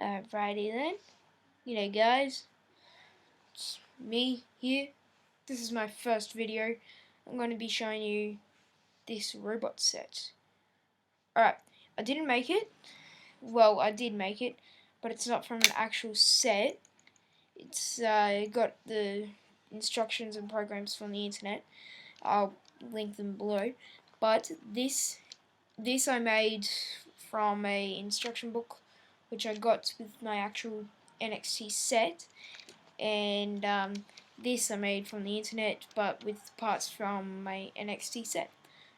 Alrighty then. Guys, it's me here. This is my first video. I'm going to be showing you this robot set. Alright, I didn't make it. Well, I did make it, but it's not from an actual set. It's got the instructions and programs from the internet. I'll link them below. But this I made from a instruction book which I got with my actual NXT set, and this I made from the internet but with parts from my NXT set.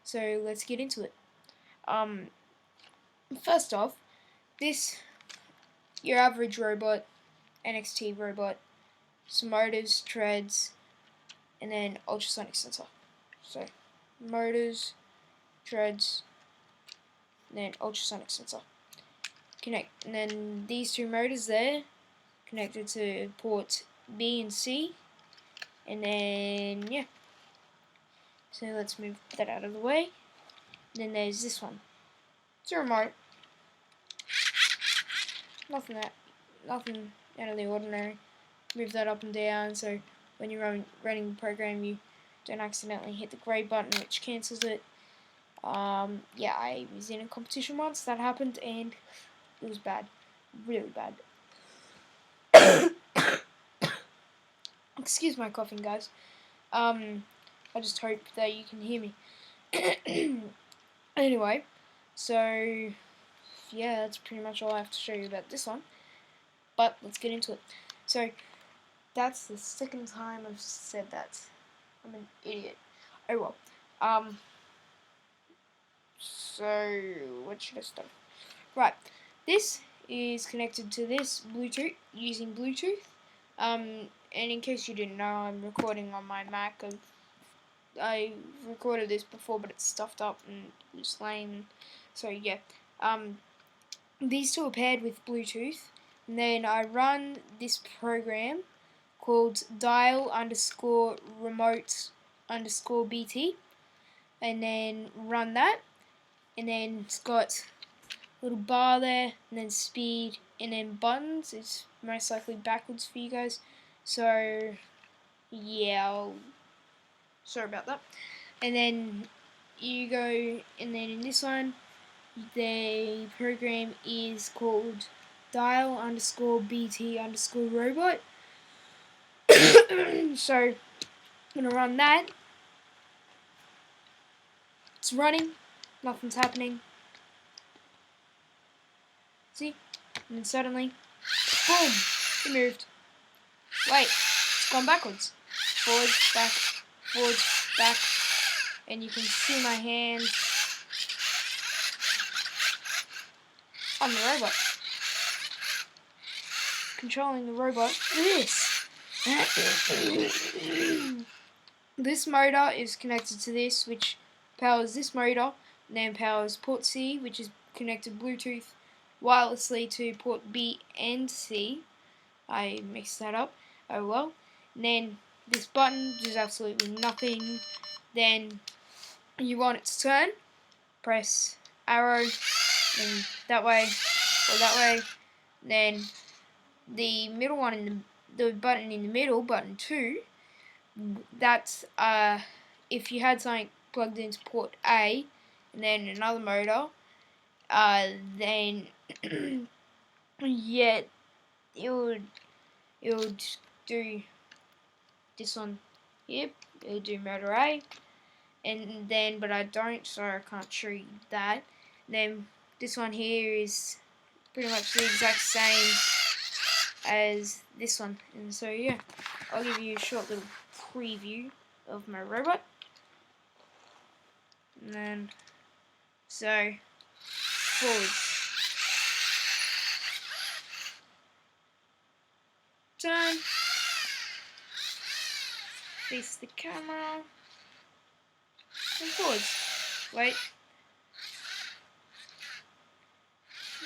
So let's get into it. First off, this your average robot, NXT robot, some motors, treads, and then ultrasonic sensor. So motors, treads, and then ultrasonic sensor. Connect, and then these two motors there connected to port B and C, and then yeah. So let's move that out of the way. And then there's this one. It's a remote. Nothing out of the ordinary. Move that up and down so when you're running the program you don't accidentally hit the grey button which cancels it. Yeah, I was in a competition once, that happened, and it was bad. Really bad. Excuse my coughing, guys. I just hope that you can hear me. Anyway, so yeah, that's pretty much all I have to show you about this one. But let's get into it. So that's the second time I've said that. I'm an idiot. Oh well. So what should I start? Right. This is connected to this Bluetooth using Bluetooth. And in case you didn't know, I'm recording on my Mac. I recorded this before, but it's stuffed up and it's lame. So yeah. These two are paired with Bluetooth, and then I run this program called dial_remote_BT, and then run that, and then it's got a little bar there, and then speed, and then buttons. It's most likely backwards for you guys, so yeah, sorry about that. And then you go, and then in this one the program is called dial_BT_robot. So I'm gonna run that. It's running, nothing's happening. See? And then suddenly, boom! It moved. Wait, it's gone backwards. Forward, back, and you can see my hands on the robot. Controlling the robot with this. This motor is connected to this, which powers this motor, and then powers port C, which is connected Bluetooth wirelessly to port B and C. I mixed that up. Oh well. And then this button does absolutely nothing. Then you want it to turn, press arrow, and that way or that way. Then the middle one, the button in the middle, button 2, that's if you had something plugged into port A and then another motor, then yeah, it would do this one here. It would do motor A, and then but I don't, so I can't show you that. And then this one here is pretty much the exact same as this one, and so yeah, I'll give you a short little preview of my robot. And then so forwards, turn, face the camera, and forwards. Wait,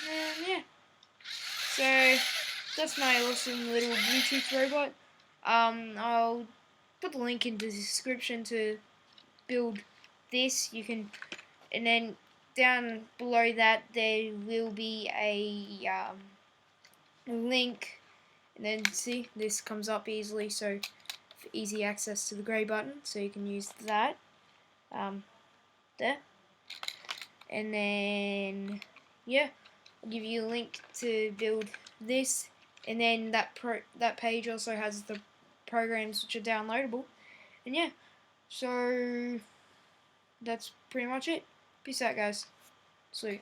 and yeah. So that's my awesome little Bluetooth robot. I'll put the link in the description to build this. You can, and then down below that there will be a a link, and then see this comes up easily, so for easy access to the grey button, so you can use that there. And then yeah, I'll give you a link to build this, and then that page also has the programs which are downloadable. And yeah, so that's pretty much it. Peace out, guys. Sweet.